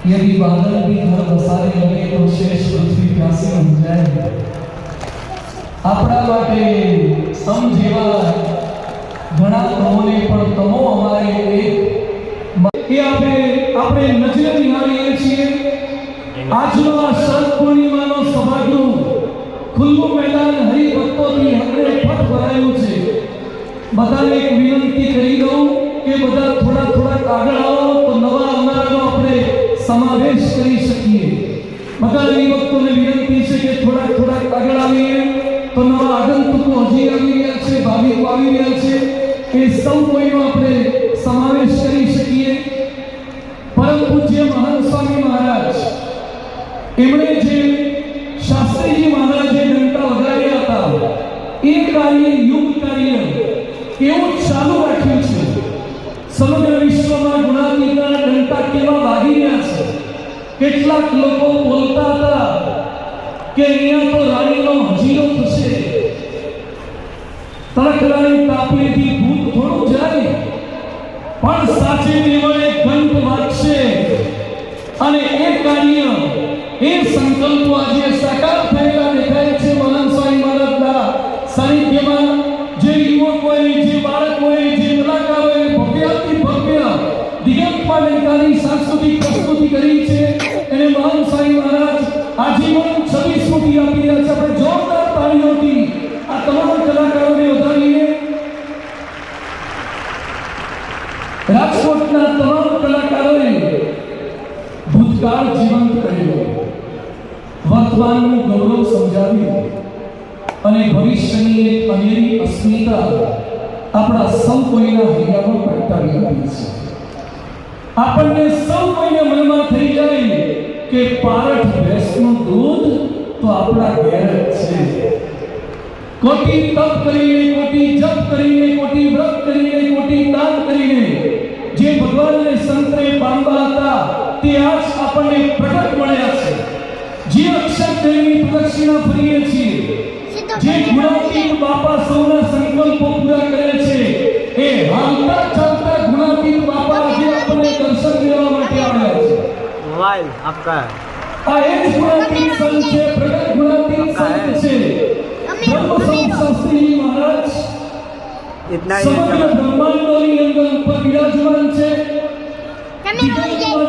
यदि बादल भी घर बसाने लगे तो शेष पृथ्वी प्यासी बन जाए। આપણા માટે સમ જેવા ઘણા તમોને પણ તમો અમારે એક એ આપણે નજરે નિહાળીએ છીએ। આજનો આ શરદ પૂર્ણિમાનો સભાનું ખુલ્લું મેદાન હરિભક્તોથી હકડે ફટ ભરાયું છે। બધાને એક વિનંતી કરી દઉં કે બધા થોડા આગળ આવો તો નવા અમારાનો આપણે સમાવેશ કરી શકીએ। બધા હરિભક્તોને વિનંતી છે કે થોડા આગળ આવીએ તો નવા આગંતુકો હજી આવી રહ્યા છે, ભાવિકો આવી રહ્યા છે, એ સૌ કોઈનો આપણે સમાવેશ કરી શકીએ। પરમ પૂજ્ય મહાન સ્વામી મહારાજ એમણે જે શાસ્ત્રીજી મહારાજે ઘંટા વગાડ્યા હતા એ કાર્ય યુગ કાર્ય કેવું ચાલુ રાખ્યું છે। સમગ્ર વિશ્વમાં ગુણાતીતના ઘંટા કેવા વાગી રહ્યા છે। કેટલાક લોકો બોલતા હતા કે અહીંયા તો રાણીનો હજીરો થશે, તડકડાની તાપલીથી ભૂત થોડું જાય, પણ સાચે દેવળે ઘંટ વાગશે અને એ કાર્ય એ સંકલ્પો આજે સાકાર થયેલા દેખાય છે। મહાન સ્વામી મહારાજના સાનિધ્યમાં જે યુવકોએ, જે બાળકોએ, જે કલાકારોએ ભવ્યાતિ ભવ્ય દિગંત પાટણની સાંસ્કૃતિક પ્રસ્તુતિ કરી છે એને મહાન સ્વામી મહારાજ આજીવન 26 સ્મૃતિ આપી રહ્યા છે। આપણે જોરદાર તાળીઓથી આ તમામ કલાકારોને વધાવીએ। રાજકોટના તમામ કલાકારોએ ભૂતકાળ જીવંત કર્યો, વર્તમાનનું ગૌરવ સમજાવ્યું અને ભવિષ્યની એક અનેરી અસ્મિતા આપણા સૌ કોઈના હૈયામાં પ્રગટાવી આપી છે। આપણને સૌ કોઈને મનમાં થઈ જાય કે પારઠ ભેંસનું દૂધ તો આપણા ઘેર જ છે। કોટી તપ કરીને, કોટી જપ કરીને, કોટી વ્રત કરીને, કોટી દાન કરીને જે ભગવાનને સંતરે પામવા હતા તે આજ આપણને પ્રગટ મળ્યા છે। જે અક્ષર દેવીની પ્રદક્ષિણા ફરીએ છીએ, જે ગુણાતીત બાપા સૌના સંકલ્પો પૂરા કરે છે, એ હાલતા ચાલતા ગુણાતીત બાપા આજે આપણને દર્શન દેવા માટે આવ્યા છે। मोबाइल आपका है, આ એક ગુણાતીત સંત છે, પ્રગટ ગુણાતીત સંત છે બ્રહ્મસંત શાસ્ત્રીજી મહારાજ। इतना ही સમગ્ર બ્રહ્માંડોની અંદર ઉપર વિરાજમાન છે। જીવનમાં